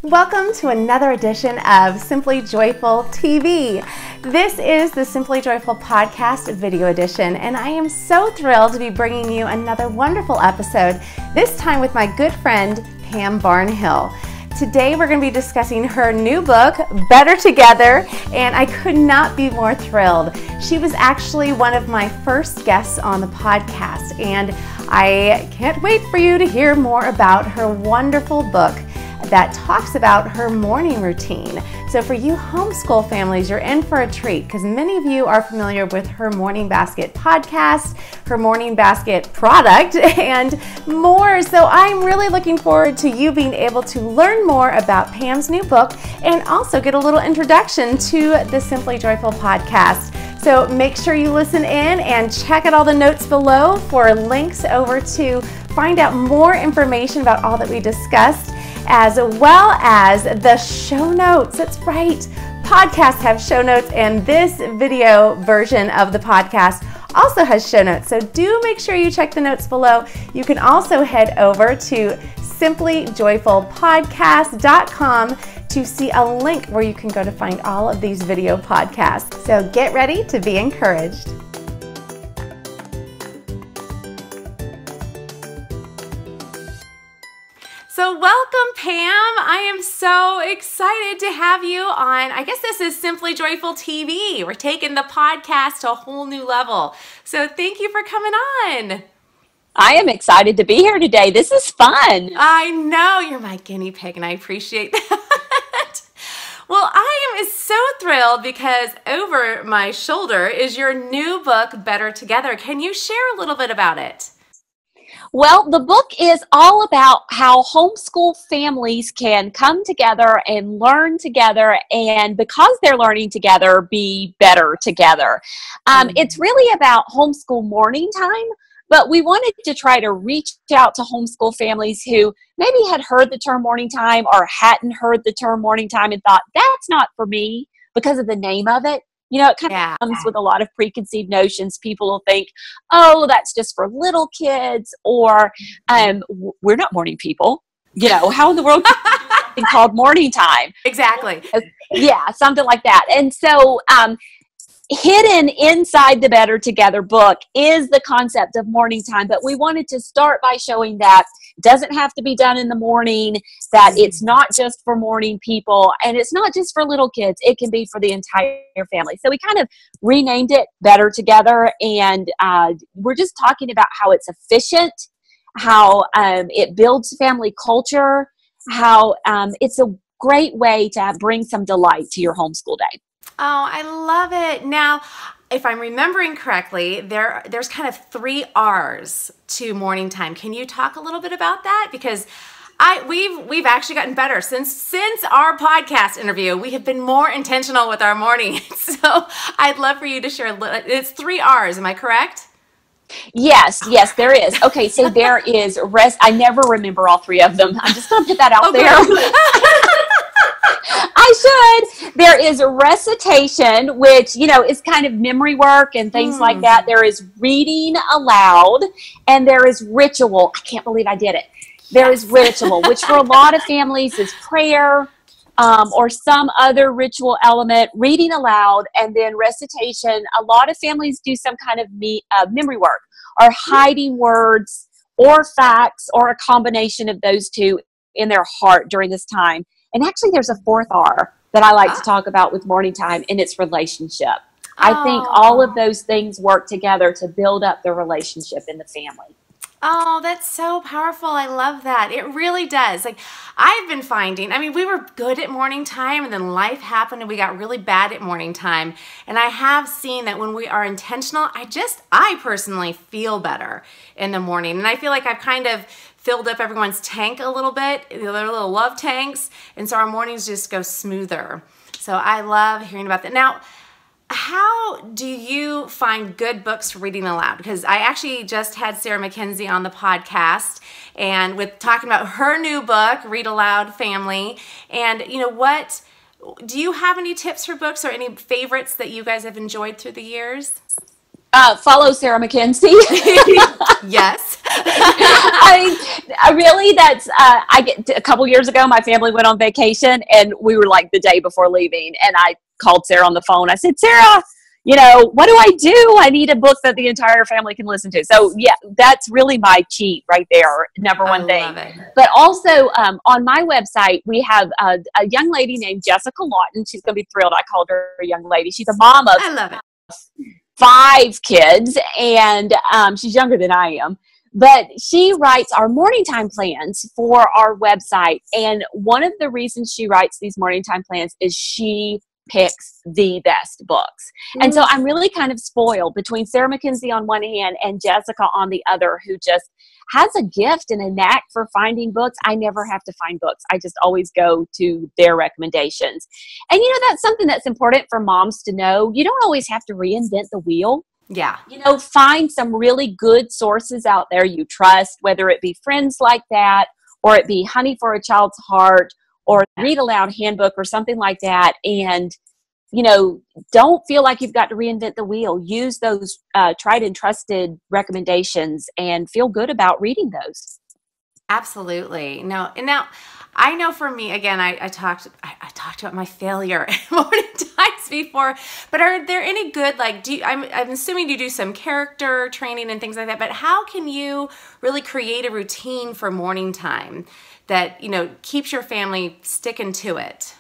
Welcome to another edition of Simply Joyful TV. This is the Simply Joyful Podcast video edition, and I am so thrilled to be bringing you another wonderful episode, this time with my good friend, Pam Barnhill. Today we're going to be discussing her new book, Better Together, and I could not be more thrilled. She was actually one of my first guests on the podcast, and I can't wait for you to hear more about her wonderful book that talks about her morning routine. So for you homeschool families, you're in for a treat because many of you are familiar with her Morning Basket podcast, her Morning Basket product, and more. So I'm really looking forward to you being able to learn more about Pam's new book and also get a little introduction to the Simply Joyful podcast. So make sure you listen in and check out all the notes below for links over to find out more information about all that we discussed, as well as the show notes. That's right. Podcasts have show notes, and this video version of the podcast also has show notes. So do make sure you check the notes below. You can also head over to simplyjoyfulpodcast.com to see a link where you can go to find all of these video podcasts. So get ready to be encouraged. So welcome, Pam. I am so excited to have you on. I guess this is Simply Joyful TV. We're taking the podcast to a whole new level. So thank you for coming on. I am excited to be here today. This is fun. I know. You're my guinea pig, and I appreciate that. Well, I am so thrilled because over my shoulder is your new book, Better Together. Can you share a little bit about it? Well, the book is all about how homeschool families can come together and learn together, and because they're learning together, be better together. It's really about homeschool morning time, but we wanted to try to reach out to homeschool families who maybe had heard the term morning time or hadn't heard the term morning time and thought, that's not for me because of the name of it. You know, it kind of comes with a lot of preconceived notions. People will think, oh, that's just for little kids, or we're not morning people. You know, how in the world can you do something called morning time? Exactly. Yeah, something like that. And so hidden inside the Better Together book is the concept of morning time, but we wanted to start by showing that it doesn't have to be done in the morning, that it's not just for morning people, and it's not just for little kids. It can be for the entire family. So we kind of renamed it Better Together, and we're just talking about how it's efficient, how it builds family culture, how it's a great way to bring some delight to your homeschool day. Oh, I love it. Now, if I'm remembering correctly, there's kind of 3 R's to morning time. Can you talk a little bit about that? Because we've actually gotten better since our podcast interview. We have been more intentional with our mornings. So I'd love for you to share. It's 3 R's. Am I correct? Yes, there is. Okay, so there is rest. I never remember all 3 of them. I'm just going to put that out there. I should. There is a recitation, which, you know, is kind of memory work and things like that. There is reading aloud, and there is ritual. I can't believe I did it. There is ritual, which for a lot of families is prayer or some other ritual element, reading aloud, and then recitation. A lot of families do some kind of memory work or hiding words or facts or a combination of those two in their heart during this time. And actually, there's a 4th R that I like to talk about with morning time, and it's relationship. I think all of those things work together to build up the relationship in the family. Oh, that's so powerful. I love that. It really does. Like, I've been finding, I mean, we were good at morning time, and then life happened and we got really bad at morning time. And I have seen that when we are intentional, I personally feel better in the morning. And I feel like I've kind of filled up everyone's tank a little bit, their little love tanks, and so our mornings just go smoother. So I love hearing about that. Now, how do you find good books for reading aloud? Because I actually just had Sarah McKenzie on the podcast, and with talking about her new book, Read Aloud Family, and you know what? Do you have any tips for books or any favorites that you guys have enjoyed through the years? Follow Sarah McKenzie. Yes. I really, I get a couple years ago, my family went on vacation and we were like the day before leaving, and I called Sarah on the phone. I said, Sarah, what do I do? I need a book that the entire family can listen to. So yeah, that's really my cheat right there. Number one thing. Love it. But also on my website, we have a young lady named Jessica Lawton. She's going to be thrilled. I called her a young lady. She's a mom of I love it. 5 kids, and she's younger than I am. But she writes our morning time plans for our website. And one of the reasons she writes these morning time plans is she picks the best books. And so I'm really kind of spoiled between Sarah McKenzie on one hand and Jessica on the other, who just has a gift and a knack for finding books. I never have to find books. I just always go to their recommendations. And that's something that's important for moms to know. You don't always have to reinvent the wheel. Yeah. Find some really good sources out there you trust, whether it be Friends Like That, or it be Honey for a Child's Heart, or Read Aloud Handbook, or something like that. And, don't feel like you've got to reinvent the wheel. Use those tried and trusted recommendations and feel good about reading those. Absolutely. No, and now I know for me, again, I talked about my failure morning times before, but are there any good, I'm assuming you do some character training and things like that, but how can you really create a routine for morning time that, keeps your family sticking to it?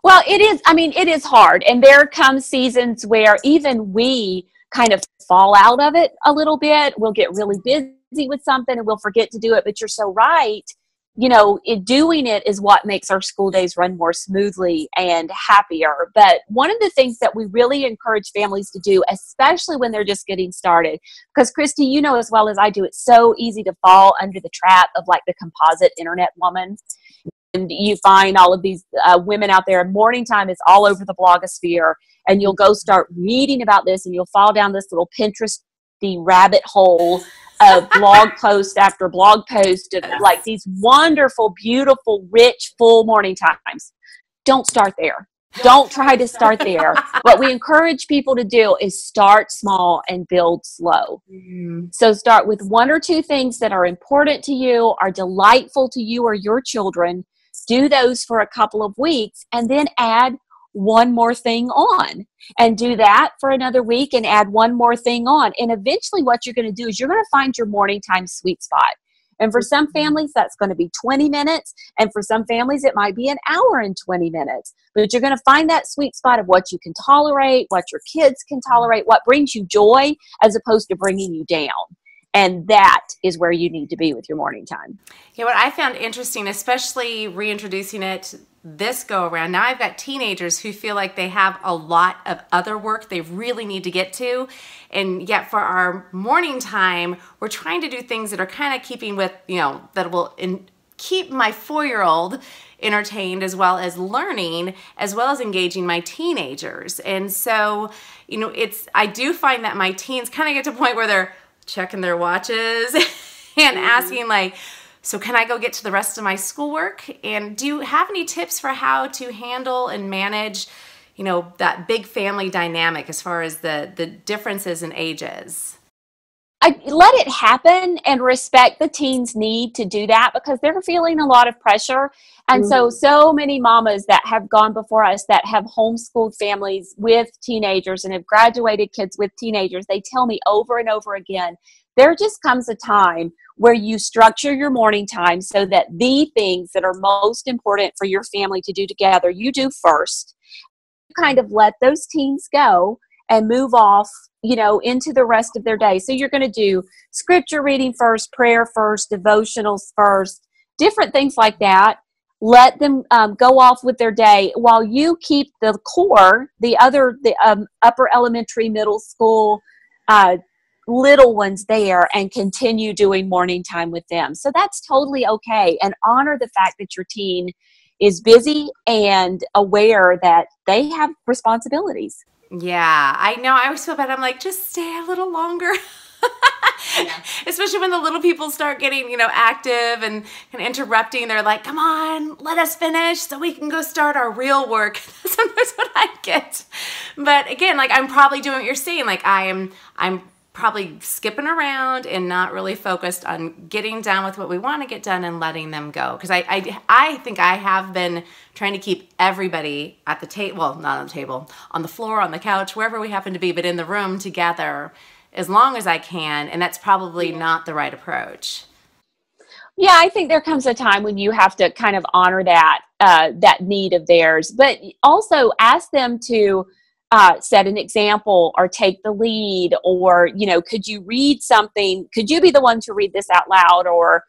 Well, it is hard. And there come seasons where even we kind of fall out of it a little bit. We'll get really busy with something and we'll forget to do it. But you're so right. Doing it is what makes our school days run more smoothly and happier. But one of the things that we really encourage families to do, especially when they're just getting started, because Kristi, as well as I do, it's so easy to fall under the trap of the composite internet woman. And you find all of these women out there, and morning time is all over the blogosphere, and you'll go start reading about this and you'll fall down this little Pinteresty rabbit hole of blog post after blog post of these wonderful, beautiful, rich, full morning times. Don't start there. Don't try to start there. What we encourage people to do is start small and build slow. Mm-hmm. So start with 1 or 2 things that are important to you, are delightful to you or your children. Do those for a couple of weeks and then add one more thing on, and do that for another week and add one more thing on. And eventually what you're going to do is you're going to find your morning time sweet spot. And for some families, that's going to be 20 minutes. And for some families, it might be an hour and 20 minutes. But you're going to find that sweet spot of what you can tolerate, what your kids can tolerate, what brings you joy as opposed to bringing you down. And that is where you need to be with your morning time. Yeah, what I found interesting, especially reintroducing it this go around, now I've got teenagers who feel like they have a lot of other work they really need to get to. And yet for our morning time, we're trying to do things that are kind of keeping with, that will keep my 4-year-old entertained as well as learning, as well as engaging my teenagers. And so, I do find that my teens kind of get to a point where they're checking their watches and asking so can I go get to the rest of my schoolwork? And do you have any tips for how to handle and manage, that big family dynamic as far as the differences in ages? I let it happen and respect the teens' need to do that because they're feeling a lot of pressure. And so many mamas that have gone before us that have homeschooled families with teenagers and have graduated kids with teenagers, they tell me over and over again, there just comes a time where you structure your morning time so that the things that are most important for your family to do together, you do first. You kind of let those teens go and move off, into the rest of their day. So you're going to do scripture reading first, prayer first, devotionals first, different things like that. Let them go off with their day while you keep the core, the upper elementary, middle school, little ones there, and continue doing morning time with them. So that's totally okay. And honor the fact that your teen is busy and aware that they have responsibilities. Yeah, I know. I always feel bad. I'm like, just stay a little longer. Yeah. Especially when the little people start getting, active and interrupting. They're like, come on, let us finish so we can go start our real work. Sometimes what I get. But again, like I'm probably doing what you're saying. Like I'm probably skipping around and not really focused on getting done with what we want to get done and letting them go. Because I think I have been trying to keep everybody at the table, well, not on the table, on the floor, on the couch, wherever we happen to be, but in the room together as long as I can. And that's probably not the right approach. Yeah, I think there comes a time when you have to kind of honor that need of theirs, but also ask them to set an example or take the lead, or, could you read something? Could you be the one to read this out loud, or,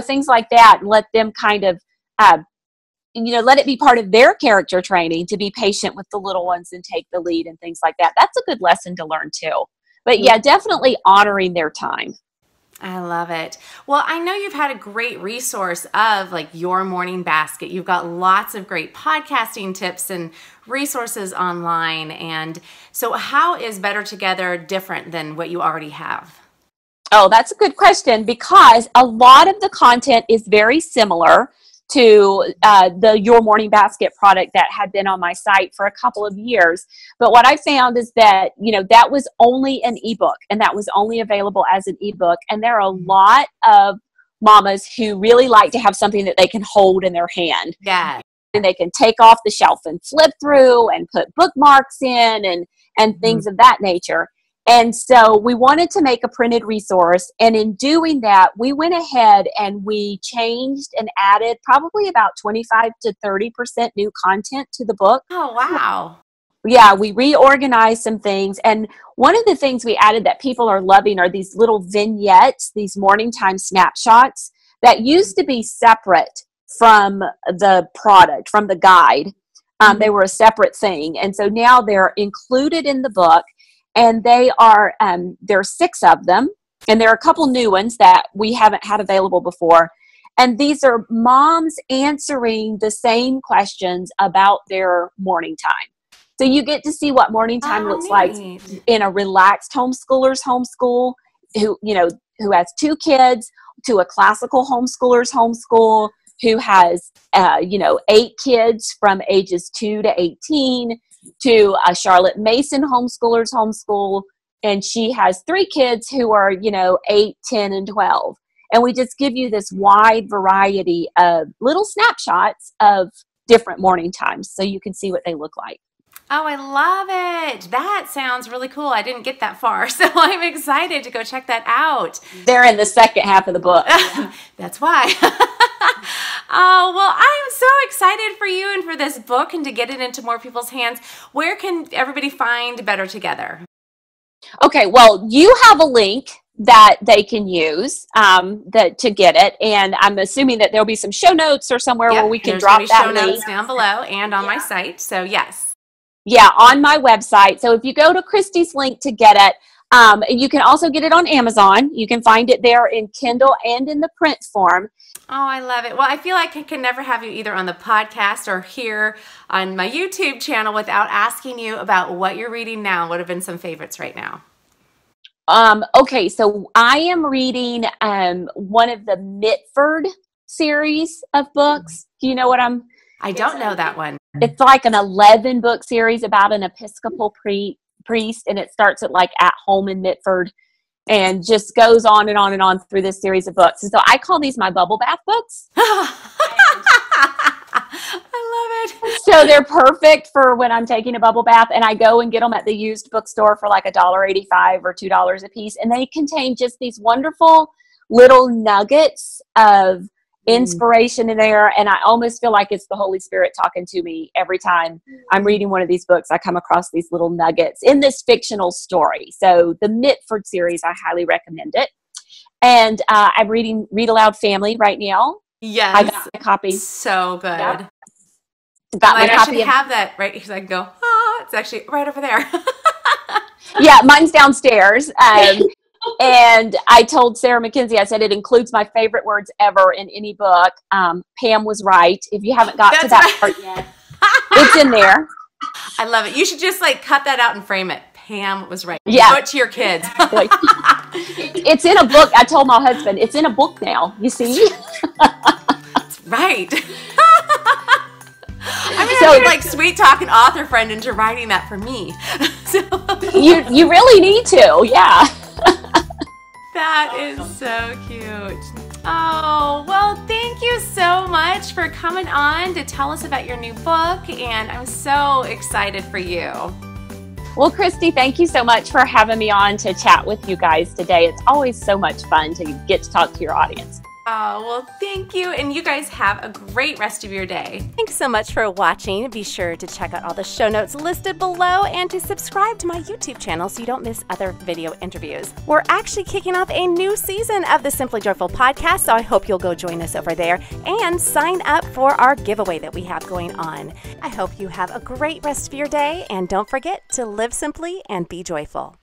things like that, and let them kind of, let it be part of their character training to be patient with the little ones and take the lead and things like that. That's a good lesson to learn too. But yeah, definitely honoring their time. I love it. Well, I know you've had a great resource of like your morning basket. You've got lots of great podcasting tips and resources online. And so how is Better Together different than what you already have? Oh, that's a good question, because a lot of the content is very similar to the Your Morning Basket product that had been on my site for a couple of years. But what I found is that, that was only an ebook, and that was only available as an ebook. And there are a lot of mamas who really like to have something that they can hold in their hand. Yeah. And they can take off the shelf and flip through and put bookmarks in and things of that nature. And so we wanted to make a printed resource. And in doing that, we went ahead and we changed and added probably about 25 to 30% new content to the book. Oh, wow. Yeah, we reorganized some things. And one of the things we added that people are loving are these little vignettes, these morning time snapshots that used to be separate from the product, from the guide. They were a separate thing. And so now they're included in the book. And they are, there are 6 of them, and there are a couple new ones that we haven't had available before. And these are moms answering the same questions about their morning time. So you get to see what morning time looks like in a relaxed homeschooler's homeschool, who has 2 kids, to a classical homeschooler's homeschool, who has, 8 kids from ages 2 to 18, to a Charlotte Mason homeschooler's homeschool, and she has 3 kids who are, 8, 10, and 12. And we just give you this wide variety of little snapshots of different morning times so you can see what they look like. Oh, I love it. That sounds really cool. I didn't get that far, so I'm excited to go check that out. They're in the second half of the book. That's why. Oh, well, I'm so excited for you and for this book and to get it into more people's hands. Where can everybody find Better Together? Okay, well, you have a link that they can use to get it, and I'm assuming that there'll be some show notes or somewhere where we can drop that link. Show notes down below and on my site, so yes. Yeah, on my website. So if you go to Kristi's link to get it, you can also get it on Amazon. You can find it there in Kindle and in the print form. Oh, I love it. Well, I feel like I can never have you either on the podcast or here on my YouTube channel without asking you about what you're reading now. What have been some favorites right now? Okay, so I am reading one of the Mitford series of books. Do you know what I don't know that one. It's like an 11-book series about an Episcopal priest, and it starts at home in Mitford and just goes on and on and on through this series of books. And so I call these my bubble bath books. I love it. So they're perfect for when I'm taking a bubble bath, and I go and get them at the used bookstore for like $1.85 or $2 a piece. And they contain just these wonderful little nuggets of inspiration in there. And I almost feel like it's the Holy Spirit talking to me every time I'm reading one of these books. I come across these little nuggets in this fictional story. So the Mitford series, I highly recommend it. And I'm reading Read Aloud Family right now. Yes. I got a copy. So good. Yep. Got my copy. I should have that right because I can go, it's actually right over there. Yeah, mine's downstairs. And I told Sarah McKenzie, I said, it includes my favorite words ever in any book. Pam was right. If you haven't got to that part yet, it's in there. I love it. You should just cut that out and frame it. Pam was right. Yeah. Show it to your kids. It's in a book. I told my husband, it's in a book now. You see? That's right. I mean, I need like sweet talking author friend into writing that for me. So you really need to, yeah. That is so cute. Oh, well, thank you so much for coming on to tell us about your new book, and I'm so excited for you. Well, Kristi, thank you so much for having me on to chat with you guys today. It's always so much fun to get to talk to your audience. Oh, well, thank you, and you guys have a great rest of your day. Thanks so much for watching. Be sure to check out all the show notes listed below and to subscribe to my YouTube channel so you don't miss other video interviews. We're actually kicking off a new season of the Simply Joyful podcast, so I hope you'll go join us over there and sign up for our giveaway that we have going on. I hope you have a great rest of your day, and don't forget to live simply and be joyful.